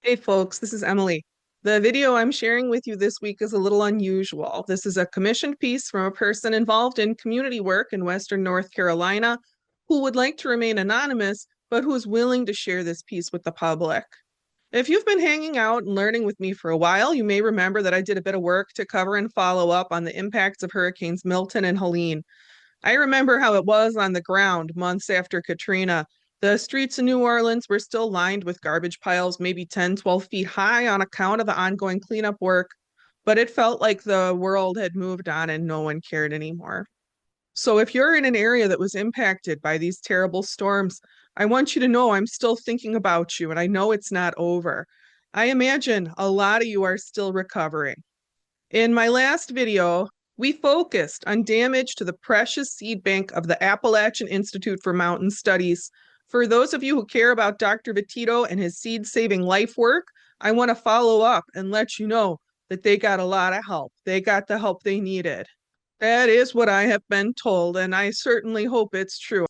Hey folks, this is Emily. The video I'm sharing with you this week is a little unusual. This is a commissioned piece from a person involved in community work in Western North Carolina who would like to remain anonymous, but who is willing to share this piece with the public. If you've been hanging out and learning with me for a while, you may remember that I did a bit of work to cover and follow up on the impacts of Hurricanes Milton and Helene. I remember how it was on the ground months after Katrina. The streets in New Orleans were still lined with garbage piles, maybe 10, 12 feet high on account of the ongoing cleanup work, but it felt like the world had moved on and no one cared anymore. So if you're in an area that was impacted by these terrible storms, I want you to know I'm still thinking about you and I know it's not over. I imagine a lot of you are still recovering. In my last video, we focused on damage to the precious seed bank of the Appalachian Institute for Mountain Studies. For those of you who care about Dr. Vitito and his seed-saving life work, I want to follow up and let you know that they got a lot of help. They got the help they needed. That is what I have been told, and I certainly hope it's true.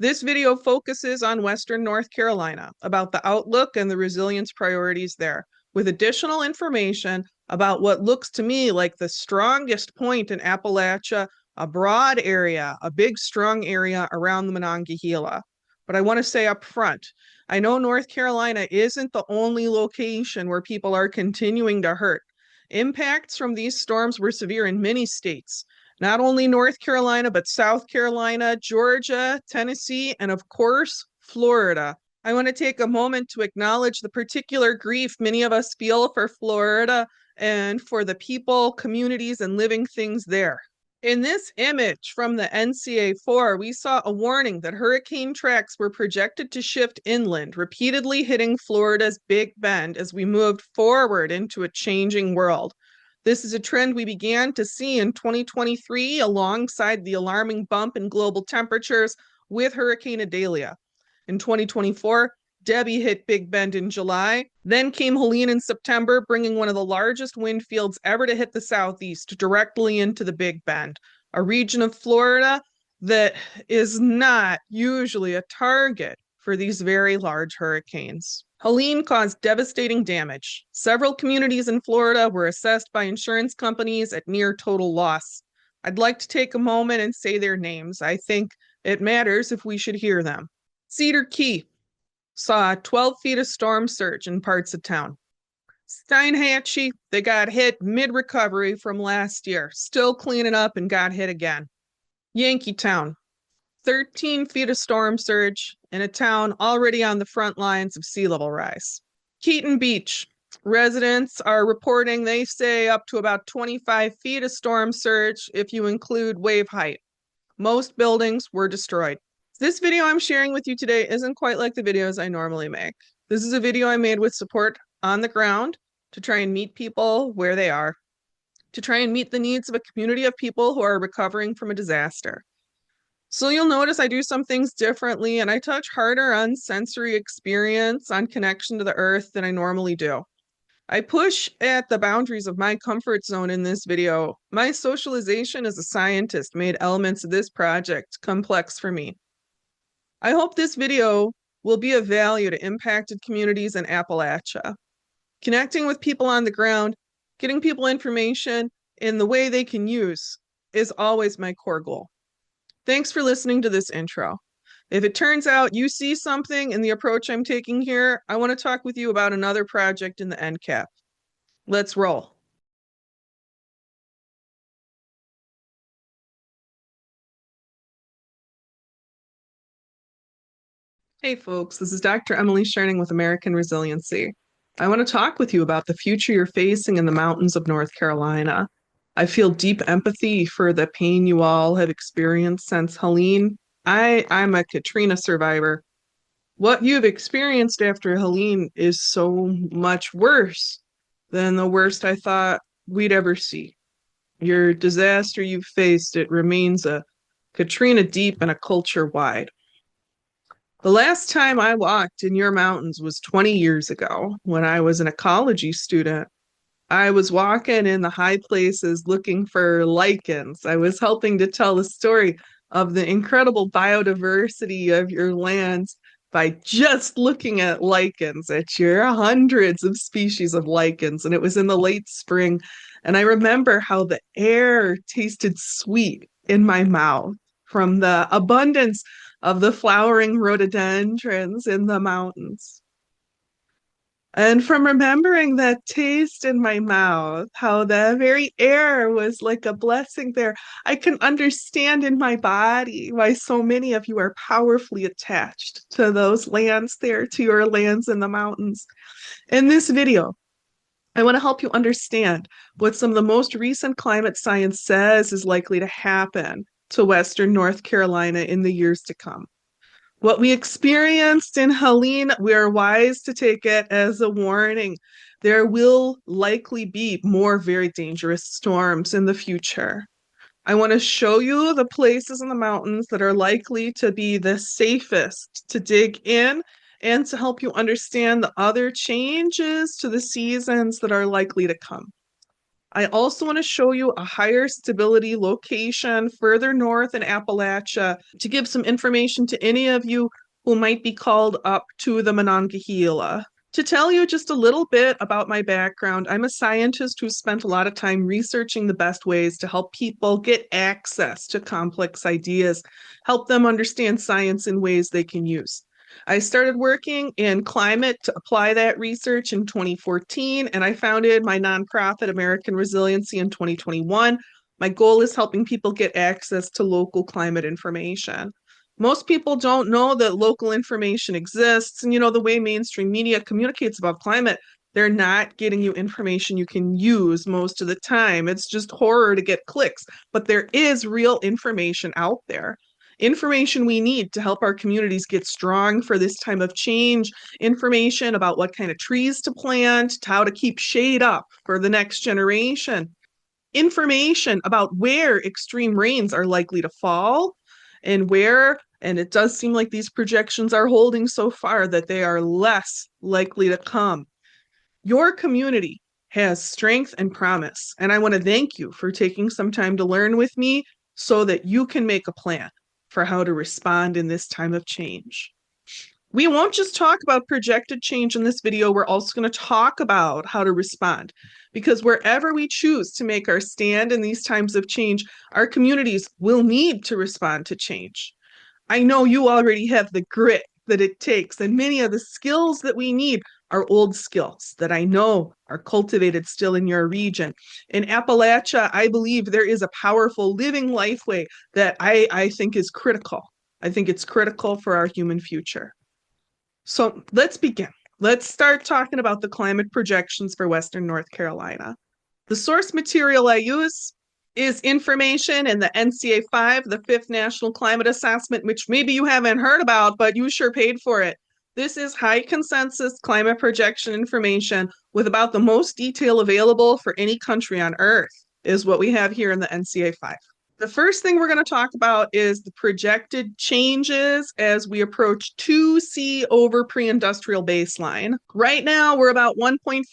This video focuses on Western North Carolina, about the outlook and the resilience priorities there, with additional information about what looks to me like the strongest point in Appalachia, a broad area, a big, strong area around the Monongahela. But I want to say up front, I know North Carolina isn't the only location where people are continuing to hurt. Impacts from these storms were severe in many states, not only North Carolina, but South Carolina, Georgia, Tennessee, and of course, Florida. I want to take a moment to acknowledge the particular grief many of us feel for Florida and for the people, communities, and living things there. In this image from the NCA4, we saw a warning that hurricane tracks were projected to shift inland, repeatedly hitting Florida's Big Bend as we moved forward into a changing world. This is a trend we began to see in 2023 alongside the alarming bump in global temperatures with Hurricane Idalia. In 2024, Debbie hit Big Bend in July. Then came Helene in September, bringing one of the largest wind fields ever to hit the southeast directly into the Big Bend, a region of Florida that is not usually a target for these very large hurricanes. Helene caused devastating damage. Several communities in Florida were assessed by insurance companies at near total loss. I'd like to take a moment and say their names. I think it matters if we should hear them. Cedar Key saw 12 feet of storm surge in parts of town. Steinhatchee, they got hit mid-recovery from last year, still cleaning up and got hit again. Yankeetown, 13 feet of storm surge in a town already on the front lines of sea level rise. Keaton Beach, residents are reporting they say up to about 25 feet of storm surge if you include wave height. Most buildings were destroyed. This video I'm sharing with you today isn't quite like the videos I normally make. This is a video I made with support on the ground to try and meet people where they are, to try and meet the needs of a community of people who are recovering from a disaster. So you'll notice I do some things differently and I touch harder on sensory experience, on connection to the earth than I normally do. I push at the boundaries of my comfort zone in this video. My socialization as a scientist made elements of this project complex for me. I hope this video will be of value to impacted communities in Appalachia. Connecting with people on the ground, getting people information in the way they can use is always my core goal. Thanks for listening to this intro. If it turns out you see something in the approach I'm taking here, I want to talk with you about another project in the NCAP. Let's roll. Hey folks, this is Dr. Emily Scherning with American Resiliency. I want to talk with you about the future you're facing in the mountains of North Carolina. I feel deep empathy for the pain you all have experienced since Helene. I'm a Katrina survivor. What you've experienced after Helene is so much worse than the worst I thought we'd ever see. Your disaster you've faced, it remains a Katrina deep and a culture wide. The last time I walked in your mountains was 20 years ago when I was an ecology student. I was walking in the high places looking for lichens. I was helping to tell the story of the incredible biodiversity of your lands by just looking at lichens. There are hundreds of species of lichens, and it was in the late spring. And I remember how the air tasted sweet in my mouth from the abundance of the flowering rhododendrons in the mountains. And from remembering that taste in my mouth, how the very air was like a blessing there, I can understand in my body why so many of you are powerfully attached to those lands there, to your lands in the mountains. In this video, I want to help you understand what some of the most recent climate science says is likely to happen to Western North Carolina in the years to come. What we experienced in Helene, we are wise to take it as a warning. There will likely be more very dangerous storms in the future. I want to show you the places in the mountains that are likely to be the safest to dig in and to help you understand the other changes to the seasons that are likely to come. I also want to show you a higher stability location further north in Appalachia to give some information to any of you who might be called up to the Monongahela. To tell you just a little bit about my background, I'm a scientist who spent a lot of time researching the best ways to help people get access to complex ideas, help them understand science in ways they can use. I started working in climate to apply that research in 2014, and I founded my nonprofit American Resiliency in 2021. My goal is helping people get access to local climate information. Most people don't know that local information exists, and the way mainstream media communicates about climate, they're not getting you information you can use most of the time. It's just horror to get clicks, but there is real information out there. Information we need to help our communities get strong for this time of change, information about what kind of trees to plant, how to keep shade up for the next generation, information about where extreme rains are likely to fall and where, and it does seem like these projections are holding so far that they are less likely to come. Your community has strength and promise, and I want to thank you for taking some time to learn with me so that you can make a plan for how to respond in this time of change. We won't just talk about projected change in this video, we're also going to talk about how to respond. Because wherever we choose to make our stand in these times of change, our communities will need to respond to change. I know you already have the grit that it takes, and many of the skills that we need are old skills that I know are cultivated still in your region. In Appalachia, I believe there is a powerful living life way that I think is critical. I think it's critical for our human future. So let's begin. Let's start talking about the climate projections for Western North Carolina. The source material I use is information in the NCA 5, the 5th National Climate Assessment, which maybe you haven't heard about, but you sure paid for it. This is high consensus climate projection information with about the most detail available for any country on Earth, is what we have here in the NCA 5. The first thing we're going to talk about is the projected changes as we approach 2C over pre-industrial baseline. Right now, we're about 1.5,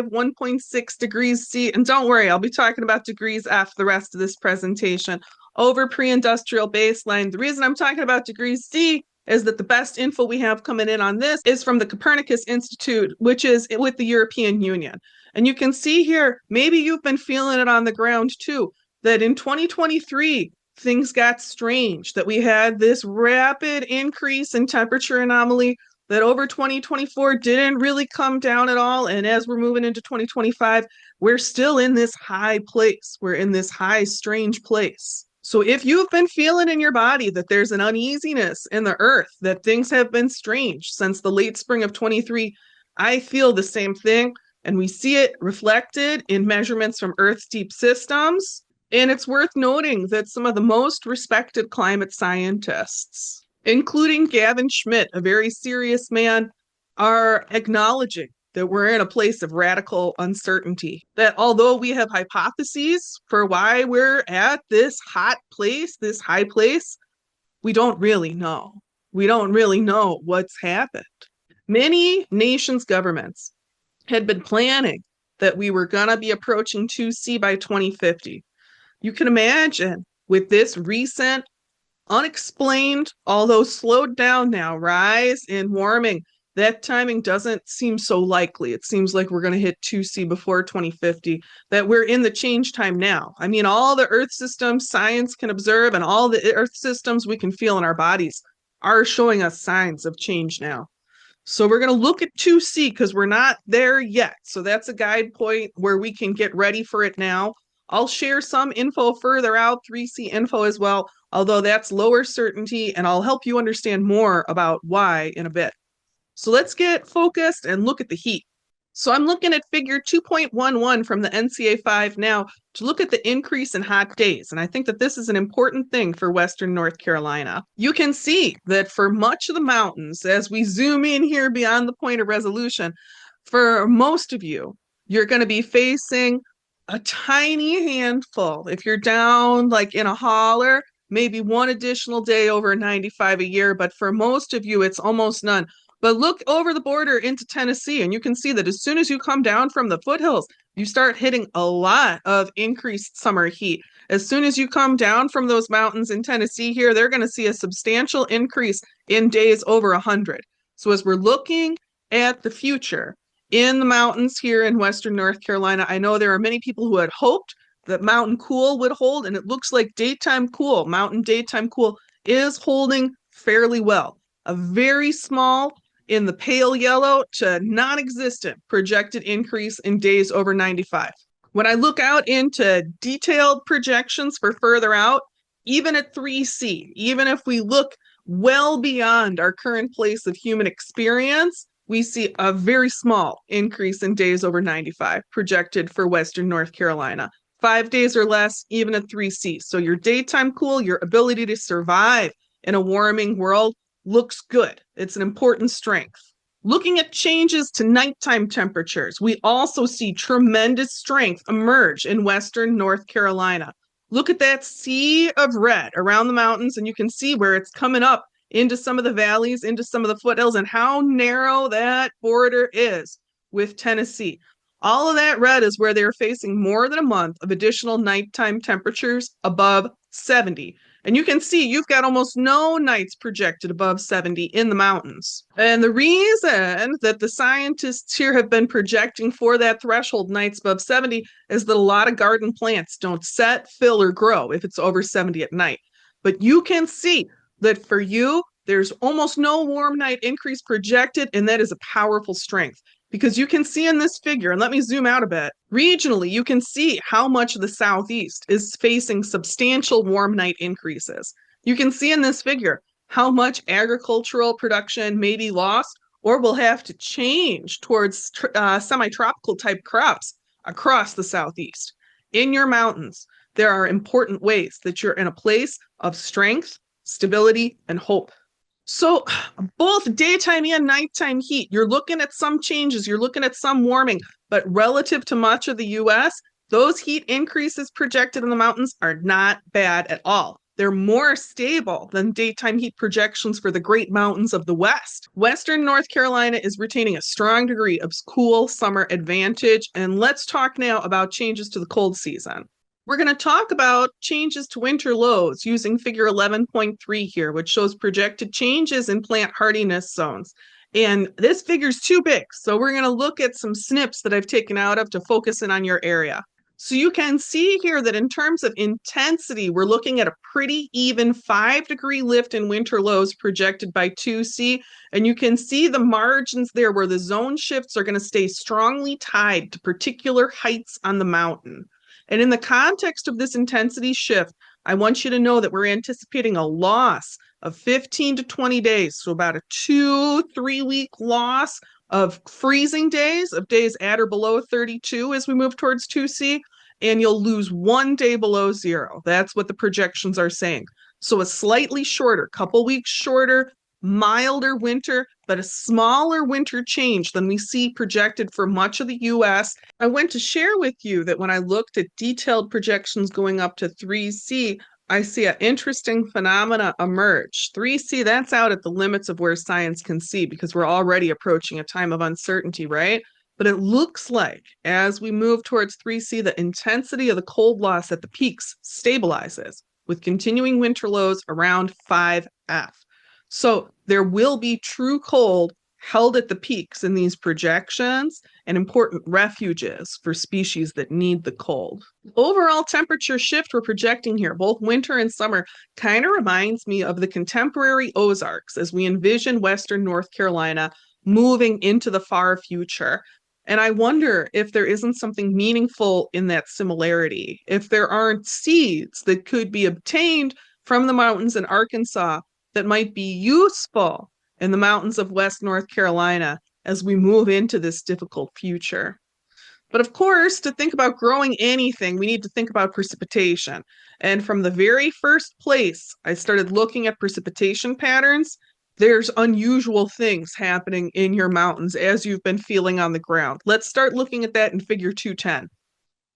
1.6 degrees C, and don't worry, I'll be talking about degrees F the rest of this presentation, over pre-industrial baseline. The reason I'm talking about degrees C is that the best info we have coming in on this is from the Copernicus Institute, which is with the European Union. And you can see here, maybe you've been feeling it on the ground too, that in 2023, things got strange, that we had this rapid increase in temperature anomaly that over 2024 didn't really come down at all. And as we're moving into 2025, we're still in this high place. We're in this high, strange place. So if you've been feeling in your body that there's an uneasiness in the earth, that things have been strange since the late spring of 23, I feel the same thing. And we see it reflected in measurements from Earth's deep systems. And it's worth noting that some of the most respected climate scientists, including Gavin Schmidt, a very serious man, are acknowledging that we're in a place of radical uncertainty. That although we have hypotheses for why we're at this hot place, this high place, we don't really know. We don't really know what's happened. Many nations' governments had been planning that we were going to be approaching 2C by 2050. You can imagine with this recent Unexplained, although slowed down now, rise in warming. That timing doesn't seem so likely. It seems like we're going to hit 2C before 2050, that we're in the change time now. I mean, all the Earth systems science can observe and all the Earth systems we can feel in our bodies are showing us signs of change now. So we're going to look at 2C because we're not there yet. So that's a guide point where we can get ready for it now. I'll share some info further out, 3C info as well, although that's lower certainty, and I'll help you understand more about why in a bit. So let's get focused and look at the heat. So I'm looking at figure 2.11 from the NCA5 now to look at the increase in hot days. And I think that this is an important thing for Western North Carolina. You can see that for much of the mountains, as we zoom in here beyond the point of resolution, for most of you, you're going to be facing a tiny handful. If you're down like in a holler, maybe one additional day over 95 a year, but for most of you, it's almost none. But look over the border into Tennessee, and you can see that as soon as you come down from the foothills, you start hitting a lot of increased summer heat. As soon as you come down from those mountains in Tennessee here, they're going to see a substantial increase in days over 100. So as we're looking at the future in the mountains here in Western North Carolina, I know there are many people who had hoped that mountain cool would hold, and it looks like daytime cool, mountain daytime cool, is holding fairly well. A very small, in the pale yellow to non-existent projected increase in days over 95. When I look out into detailed projections for further out, even at 3C, even if we look well beyond our current place of human experience, we see a very small increase in days over 95 projected for Western North Carolina. 5 days or less, even at 3C. So your daytime cool, your ability to survive in a warming world, looks good. It's an important strength. Looking at changes to nighttime temperatures, we also see tremendous strength emerge in Western North Carolina. Look at that sea of red around the mountains, and you can see where it's coming up into some of the valleys, into some of the foothills, and how narrow that border is with Tennessee. All of that red is where they're facing more than a month of additional nighttime temperatures above 70. And you can see you've got almost no nights projected above 70 in the mountains. And the reason that the scientists here have been projecting for that threshold nights above 70 is that a lot of garden plants don't set, fill, or grow if it's over 70 at night. But you can see that for you, there's almost no warm night increase projected, and that is a powerful strength. Because you can see in this figure, and let me zoom out a bit, regionally, you can see how much of the Southeast is facing substantial warm night increases. You can see in this figure how much agricultural production may be lost or will have to change towards semi-tropical type crops across the Southeast. In your mountains, there are important ways that you're in a place of strength, stability, and hope. So both daytime and nighttime heat, you're looking at some changes, you're looking at some warming, but relative to much of the US, those heat increases projected in the mountains are not bad at all. They're more stable than daytime heat projections for the Great Mountains of the West. Western North Carolina is retaining a strong degree of cool summer advantage. And let's talk now about changes to the cold season. We're going to talk about changes to winter lows using figure 11.3 here, which shows projected changes in plant hardiness zones. And this figure's too big, so we're going to look at some snips that I've taken out of to focus in on your area. So you can see here that in terms of intensity, we're looking at a pretty even 5-degree lift in winter lows projected by 2C. And you can see the margins there where the zone shifts are going to stay strongly tied to particular heights on the mountain. And in the context of this intensity shift, I want you to know that we're anticipating a loss of 15 to 20 days. So about a 2-3 week loss of freezing days, of days at or below 32 as we move towards 2C, and you'll lose 1 day below 0. That's what the projections are saying. So a slightly shorter, couple weeks shorter, milder winter, but a smaller winter change than we see projected for much of the US. I went to share with you that when I looked at detailed projections going up to 3C, I see an interesting phenomena emerge. 3C, that's out at the limits of where science can see because we're already approaching a time of uncertainty, right? But it looks like as we move towards 3C, the intensity of the cold loss at the peaks stabilizes. with continuing winter lows around 5F. So there will be true cold held at the peaks in these projections and important refuges for species that need the cold. Overall temperature shift we're projecting here, both winter and summer, kind of reminds me of the contemporary Ozarks as we envision Western North Carolina moving into the far future. And I wonder if there isn't something meaningful in that similarity, if there aren't seeds that could be obtained from the mountains in Arkansas that might be useful in the mountains of West North Carolina as we move into this difficult future. But of course, to think about growing anything, we need to think about precipitation. And from the very first place I started looking at precipitation patterns, there's unusual things happening in your mountains as you've been feeling on the ground. Let's start looking at that in figure 210.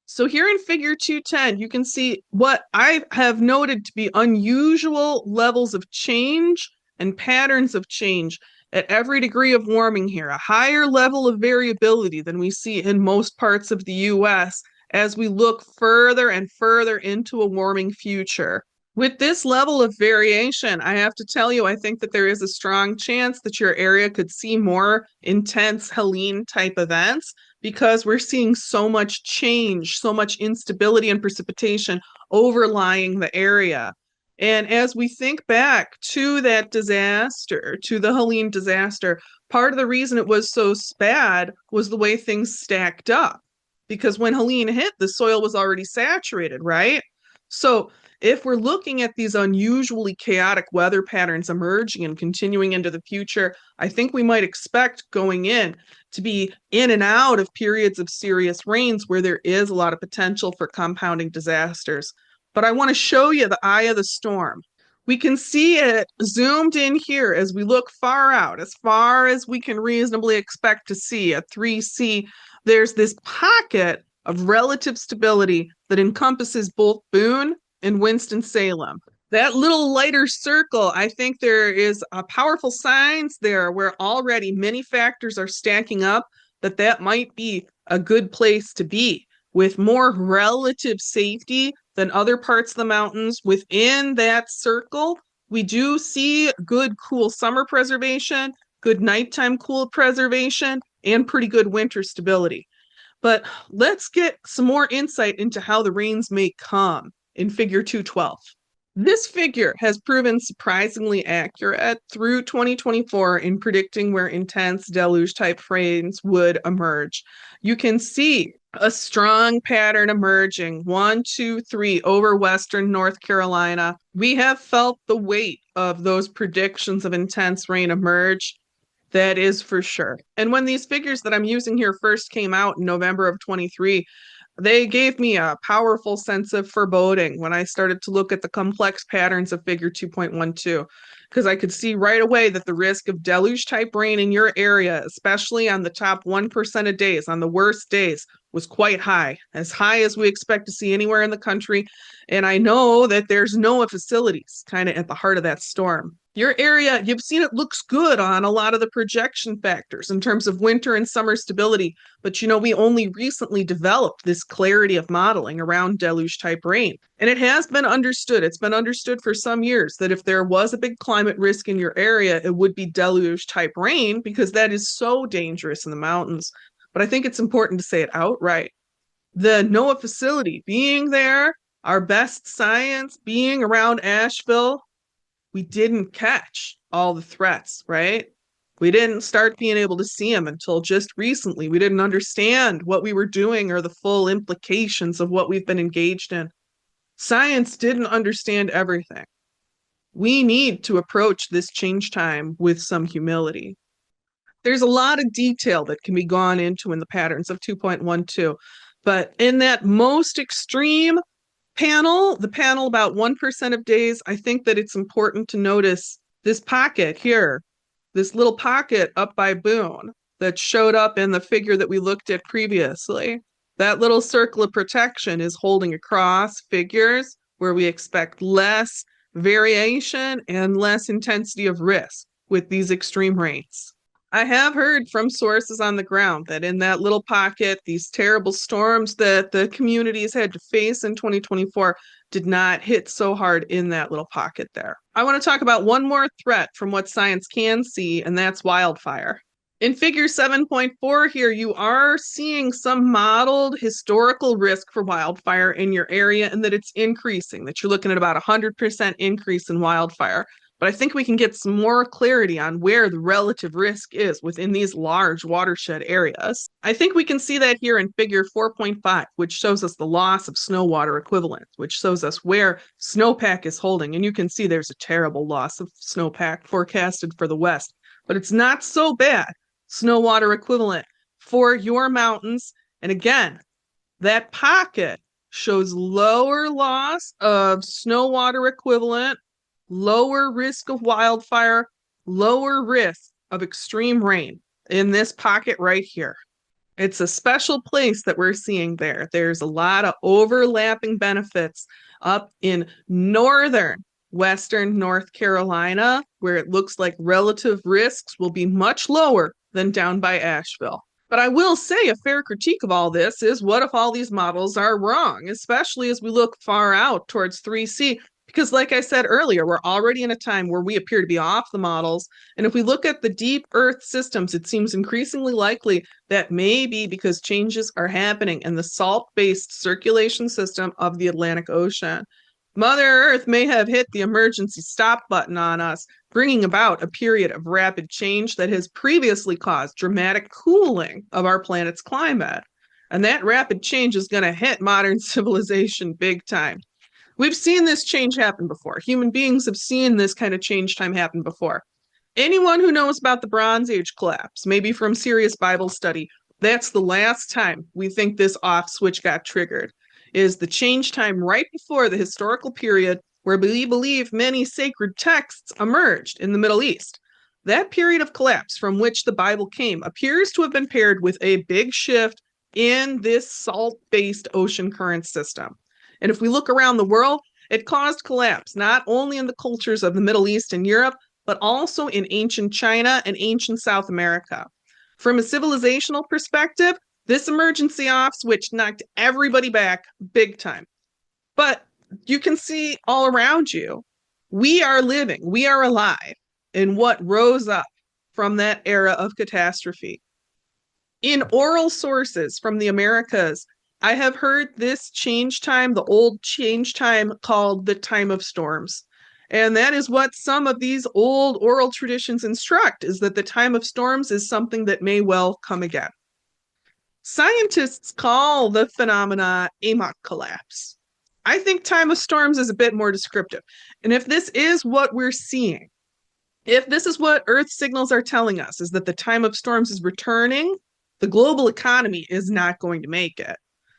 So here in figure 210, you can see what I have noted to be unusual levels of change and patterns of change at every degree of warming here, a higher level of variability than we see in most parts of the US as we look further and further into a warming future. With this level of variation, I have to tell you, I think that there is a strong chance that your area could see more intense Helene type events because we're seeing so much change, so much instability and precipitation overlying the area. And as we think back to that disaster, to the Helene disaster, part of the reason it was so bad was the way things stacked up. Because when Helene hit, the soil was already saturated, right? So if we're looking at these unusually chaotic weather patterns emerging and continuing into the future, I think we might expect going in to be in and out of periods of serious rains where there is a lot of potential for compounding disasters. But I want to show you the eye of the storm. We can see it zoomed in here as we look far out, as far as we can reasonably expect to see at 3C. There's this pocket of relative stability that encompasses both Boone and Winston-Salem. That little lighter circle, I think there is a powerful signs there where already many factors are stacking up that might be a good place to be with more relative safety than other parts of the mountains. Within that circle, we do see good cool summer preservation, good nighttime cool preservation, and pretty good winter stability. But let's get some more insight into how the rains may come in figure 212. This figure has proven surprisingly accurate through 2024 in predicting where intense deluge-type rains would emerge. You can see a strong pattern emerging, 1, 2, 3, over Western North Carolina. We have felt the weight of those predictions of intense rain emerge. That is for sure. And when these figures that I'm using here first came out in November of 23, they gave me a powerful sense of foreboding when I started to look at the complex patterns of figure 2.12, because I could see right away that the risk of deluge type rain in your area, especially on the top 1% of days, on the worst days, was quite high as we expect to see anywhere in the country. And I know that there's NOAA facilities kind of at the heart of that storm. Your area, you've seen it looks good on a lot of the projection factors in terms of winter and summer stability. But we only recently developed this clarity of modeling around deluge type rain. And it has been understood. It's been understood for some years that if there was a big climate risk in your area, it would be deluge type rain because that is so dangerous in the mountains. But I think it's important to say it outright. The NOAA facility being there, our best science being around Asheville, we didn't catch all the threats, right? We didn't start being able to see them until just recently. We didn't understand what we were doing or the full implications of what we've been engaged in. Science didn't understand everything. We need to approach this change time with some humility. There's a lot of detail that can be gone into in the patterns of 2.12, but in that most extreme panel, the panel about 1% of days, I think that it's important to notice this pocket here, this little pocket up by Boone that showed up in the figure that we looked at previously. That little circle of protection is holding across figures where we expect less variation and less intensity of risk with these extreme rains. I have heard from sources on the ground that in that little pocket, these terrible storms that the communities had to face in 2024 did not hit so hard in that little pocket there. I want to talk about one more threat from what science can see, and that's wildfire. In figure 7.4 here, you are seeing some modeled historical risk for wildfire in your area and that it's increasing, that you're looking at about 100% increase in wildfire. But I think we can get some more clarity on where the relative risk is within these large watershed areas. I think we can see that here in figure 4.5, which shows us the loss of snow water equivalent, which shows us where snowpack is holding. And you can see there's a terrible loss of snowpack forecasted for the west, but it's not so bad. Snow water equivalent for your mountains. And again, that pocket shows lower loss of snow water equivalent, lower risk of wildfire, lower risk of extreme rain in this pocket right here. It's a special place that we're seeing there. There's a lot of overlapping benefits up in northern Western North Carolina, where it looks like relative risks will be much lower than down by Asheville. But I will say a fair critique of all this is what if all these models are wrong, especially as we look far out towards 3C? Because, like I said earlier, we're already in a time where we appear to be off the models. And if we look at the deep Earth systems, it seems increasingly likely that maybe because changes are happening in the salt-based circulation system of the Atlantic Ocean, Mother Earth may have hit the emergency stop button on us, bringing about a period of rapid change that has previously caused dramatic cooling of our planet's climate. And that rapid change is going to hit modern civilization big time. We've seen this change happen before. Human beings have seen this kind of change time happen before. Anyone who knows about the Bronze Age collapse, maybe from serious Bible study, that's the last time we think this off switch got triggered, is the change time right before the historical period where we believe many sacred texts emerged in the Middle East. That period of collapse from which the Bible came appears to have been paired with a big shift in this salt-based ocean current system. And if we look around the world, it caused collapse not only in the cultures of the Middle East and Europe, but also in ancient China and ancient South America. From a civilizational perspective, this emergency off switch knocked everybody back big time. But you can see all around you, we are living, we are alive in what rose up from that era of catastrophe. In oral sources from the Americas, I have heard this change time, the old change time, called the time of storms. And that is what some of these old oral traditions instruct, is that the time of storms is something that may well come again. Scientists call the phenomena AMOC collapse. I think time of storms is a bit more descriptive. And if this is what we're seeing, if this is what Earth signals are telling us, is that the time of storms is returning, the global economy is not going to make it.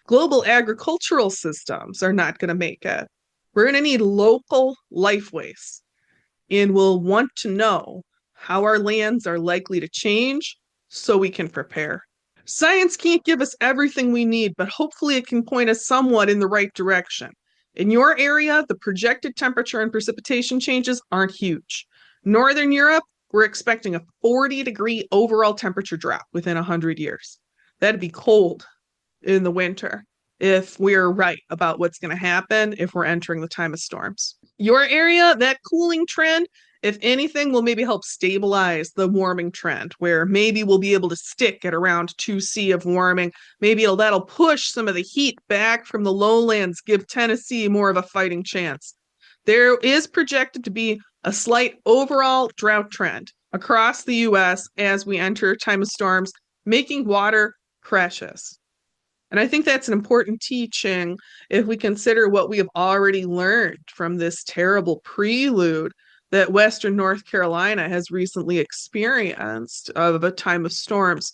Global agricultural systems are not going to make it. We're going to need local lifeways, and we'll want to know how our lands are likely to change so we can prepare. Science can't give us everything we need, but hopefully it can point us somewhat in the right direction. In your area, the projected temperature and precipitation changes aren't huge. Northern Europe, we're expecting a 40-degree overall temperature drop within 100 years. That'd be cold in the winter if we're right about what's going to happen if we're entering the time of storms. Your area, that cooling trend, if anything, will maybe help stabilize the warming trend, where maybe we'll be able to stick at around 2C of warming. Maybe that'll push some of the heat back from the lowlands, give Tennessee more of a fighting chance. There is projected to be a slight overall drought trend across the U.S. as we enter time of storms, making water precious. And I think that's an important teaching if we consider what we have already learned from this terrible prelude that Western North Carolina has recently experienced of a time of storms.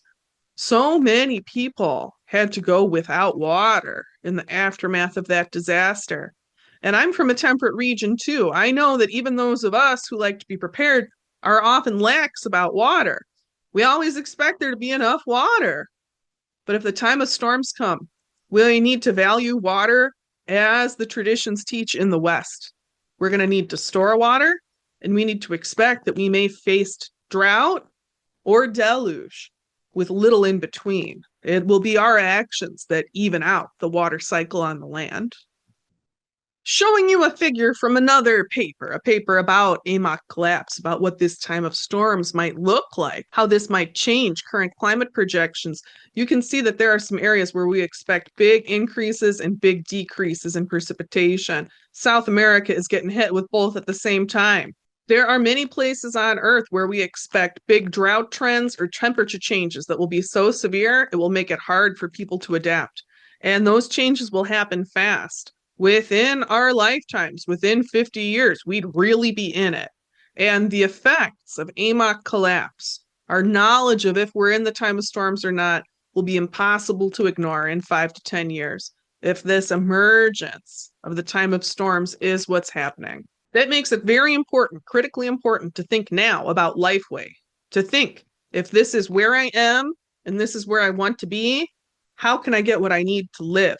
So many people had to go without water in the aftermath of that disaster. And I'm from a temperate region too. I know that even those of us who like to be prepared are often lax about water. We always expect there to be enough water. But if the time of storms come, we need to value water as the traditions teach in the West. We're going to need to store water, and we need to expect that we may face drought or deluge, with little in between. It will be our actions that even out the water cycle on the land. Showing you a figure from another paper, a paper about AMOC collapse, about what this time of storms might look like, how this might change current climate projections. You can see that there are some areas where we expect big increases and big decreases in precipitation. South America is getting hit with both at the same time. There are many places on Earth where we expect big drought trends or temperature changes that will be so severe it will make it hard for people to adapt. And those changes will happen fast. Within our lifetimes, within 50 years, we'd really be in it. And the effects of AMOC collapse, our knowledge of if we're in the time of storms or not, will be impossible to ignore in 5 to 10 years if this emergence of the time of storms is what's happening. That makes it very important, critically important, to think now about Lifeway, to think if this is where I am and this is where I want to be, how can I get what I need to live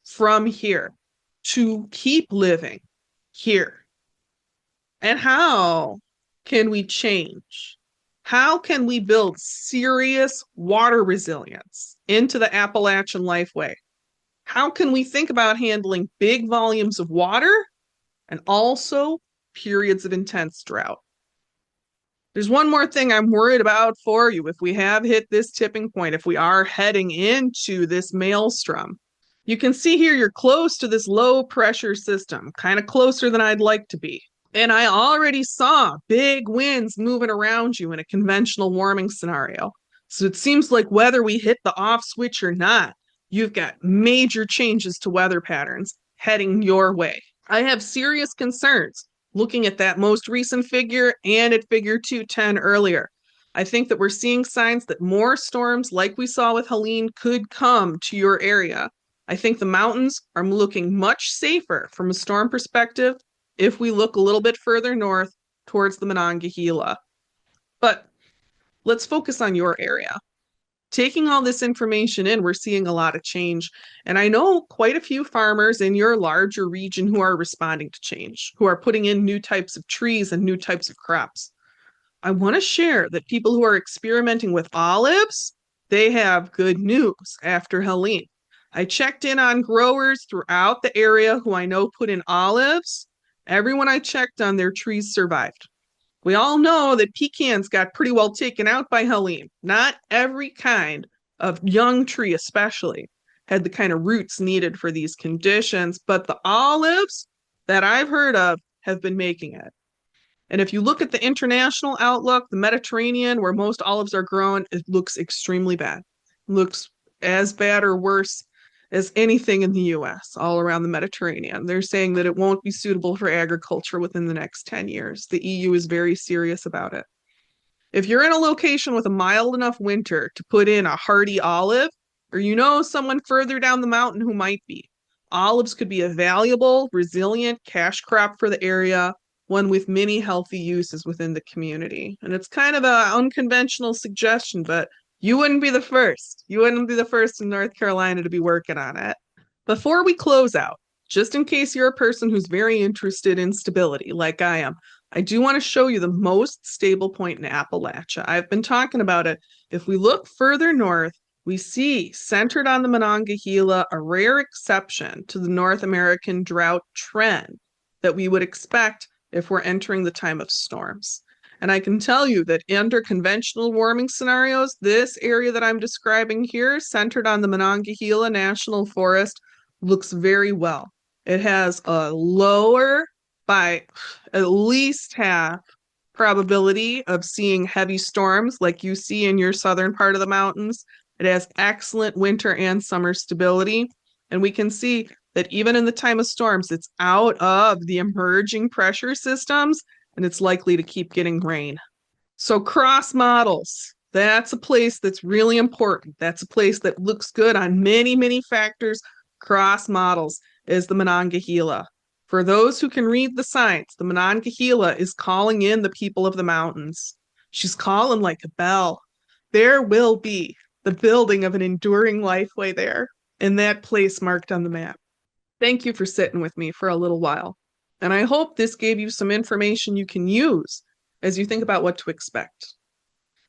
from here? To keep living here? And how can we change? How can we build serious water resilience into the Appalachian Lifeway? How can we think about handling big volumes of water and also periods of intense drought? There's one more thing I'm worried about for you if we have hit this tipping point, if we are heading into this maelstrom. You can see here you're close to this low pressure system, kind of closer than I'd like to be. And I already saw big winds moving around you in a conventional warming scenario. So it seems like whether we hit the off switch or not, you've got major changes to weather patterns heading your way. I have serious concerns looking at that most recent figure and at figure 210 earlier. I think that we're seeing signs that more storms like we saw with Helene could come to your area. I think the mountains are looking much safer from a storm perspective if we look a little bit further north towards the Monongahela. But let's focus on your area. Taking all this information in, we're seeing a lot of change. And I know quite a few farmers in your larger region who are responding to change, who are putting in new types of trees and new types of crops. I want to share that people who are experimenting with olives, they have good news after Helene. I checked in on growers throughout the area who I know put in olives. Everyone I checked on, their trees survived. We all know that pecans got pretty well taken out by Helene. Not every kind of young tree, especially, had the kind of roots needed for these conditions, but the olives that I've heard of have been making it. And if you look at the international outlook, the Mediterranean, where most olives are grown, it looks extremely bad. It looks as bad or worse as anything in the US, all around the Mediterranean. They're saying that it won't be suitable for agriculture within the next 10 years. The EU is very serious about it. If you're in a location with a mild enough winter to put in a hardy olive, or you know someone further down the mountain who might be, olives could be a valuable, resilient cash crop for the area, one with many healthy uses within the community. And it's kind of an unconventional suggestion, but you wouldn't be the first. You wouldn't be the first in North Carolina to be working on it. Before we close out, just in case you're a person who's very interested in stability, like I am, I do want to show you the most stable point in Appalachia. I've been talking about it. If we look further north, we see, centered on the Monongahela, a rare exception to the North American drought trend that we would expect if we're entering the time of storms. And I can tell you that under conventional warming scenarios, this area that I'm describing here, centered on the Monongahela National Forest, looks very well. It has a lower, by at least half, probability of seeing heavy storms like you see in your southern part of the mountains. It has excellent winter and summer stability. And we can see that even in the time of storms, it's out of the emerging pressure systems, and it's likely to keep getting rain. So cross models, that's a place that's really important. That's a place that looks good on many, many factors. Cross models is the Monongahela. For those who can read the signs, the Monongahela is calling in the people of the mountains. She's calling like a bell. There will be the building of an enduring lifeway there, in that place marked on the map. Thank you for sitting with me for a little while. And I hope this gave you some information you can use as you think about what to expect.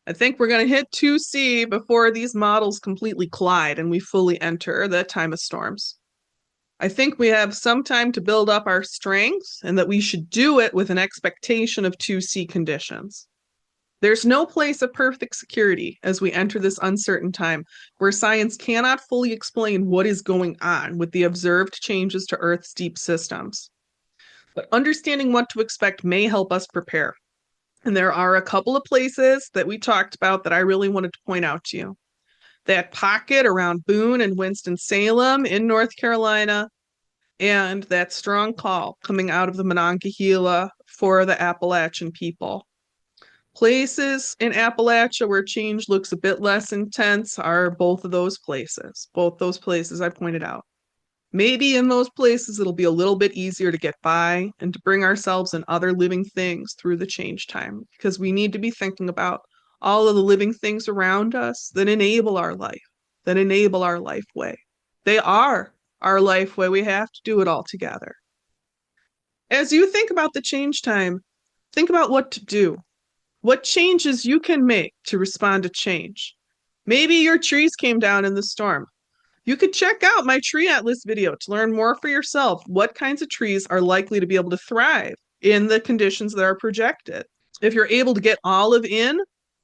I think we're going to hit 2C before these models completely collide and we fully enter the time of storms. I think we have some time to build up our strength and that we should do it with an expectation of 2C conditions. There's no place of perfect security as we enter this uncertain time where science cannot fully explain what is going on with the observed changes to Earth's deep systems. But understanding what to expect may help us prepare. And there are a couple of places that we talked about that I really wanted to point out to you. That pocket around Boone and Winston-Salem in North Carolina, and that strong call coming out of the Monongahela for the Appalachian people. Places in Appalachia where change looks a bit less intense are both of those places. Both those places I pointed out. Maybe in those places it'll be a little bit easier to get by and to bring ourselves and other living things through the change time, because we need to be thinking about all of the living things around us that enable our life, that enable our life way. They are our life way. We have to do it all together. As you think about the change time, think about what to do. What changes you can make to respond to change. Maybe your trees came down in the storm. You could check out my tree atlas video to learn more for yourself what kinds of trees are likely to be able to thrive in the conditions that are projected. If you're able to get olive in,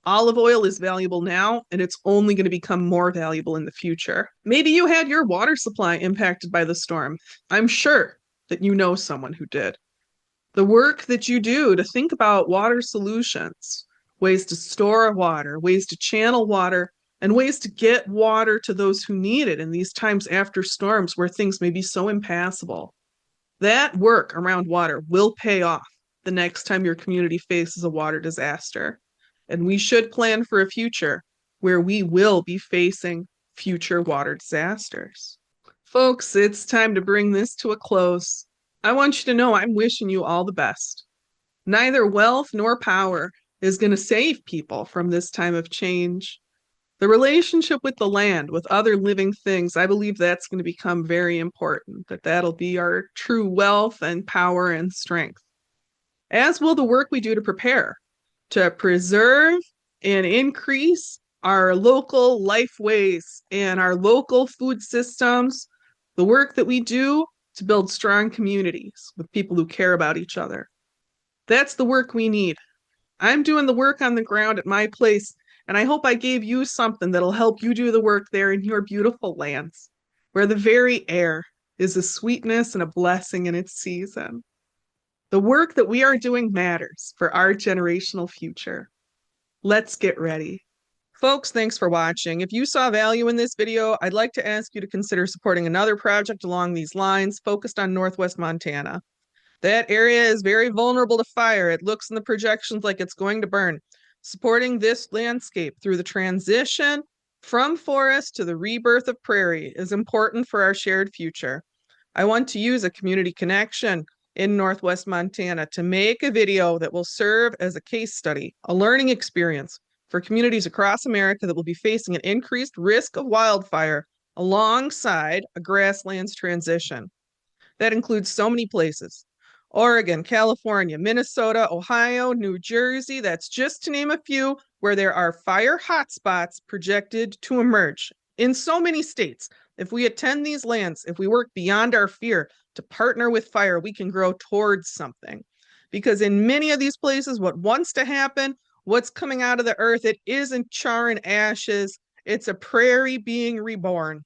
olive oil is valuable now, and it's only going to become more valuable in the future. Maybe you had your water supply impacted by the storm. I'm sure that you know someone who did. The work that you do to think about water solutions, ways to store water, ways to channel water, and ways to get water to those who need it in these times after storms where things may be so impassable. That work around water will pay off the next time your community faces a water disaster. And we should plan for a future where we will be facing future water disasters. Folks, it's time to bring this to a close. I want you to know I'm wishing you all the best. Neither wealth nor power is going to save people from this time of change. The relationship with the land, with other living things, I believe that's going to become very important, that'll be our true wealth and power and strength. As will the work we do to prepare, to preserve and increase our local life ways and our local food systems, the work that we do to build strong communities with people who care about each other. That's the work we need. I'm doing the work on the ground at my place, and I hope I gave you something that'll help you do the work there in your beautiful lands, where the very air is a sweetness and a blessing in its season. The work that we are doing matters for our generational future. Let's get ready. Folks, thanks for watching. If you saw value in this video, I'd like to ask you to consider supporting another project along these lines focused on Northwest Montana. That area is very vulnerable to fire. It looks in the projections like it's going to burn. Supporting this landscape through the transition from forest to the rebirth of prairie is important for our shared future. I want to use a community connection in Northwest Montana to make a video that will serve as a case study, a learning experience for communities across America that will be facing an increased risk of wildfire alongside a grasslands transition. That includes so many places: Oregon, California, Minnesota, Ohio, New Jersey. That's just to name a few where there are fire hotspots projected to emerge. In so many states, if we attend these lands, if we work beyond our fear to partner with fire, we can grow towards something. Because in many of these places, what wants to happen, what's coming out of the earth, it isn't char and ashes. It's a prairie being reborn.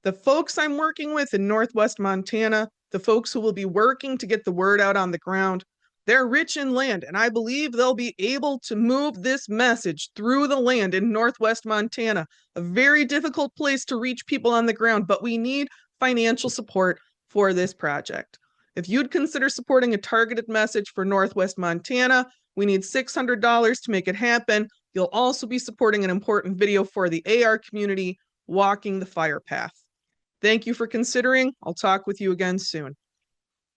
The folks I'm working with in Northwest Montana, the folks who will be working to get the word out on the ground, they're rich in land, and I believe they'll be able to move this message through the land in Northwest Montana, a very difficult place to reach people on the ground, but we need financial support for this project. If you'd consider supporting a targeted message for Northwest Montana, we need $600 to make it happen. You'll also be supporting an important video for the AR community, Walking the Fire Path. Thank you for considering. I'll talk with you again soon.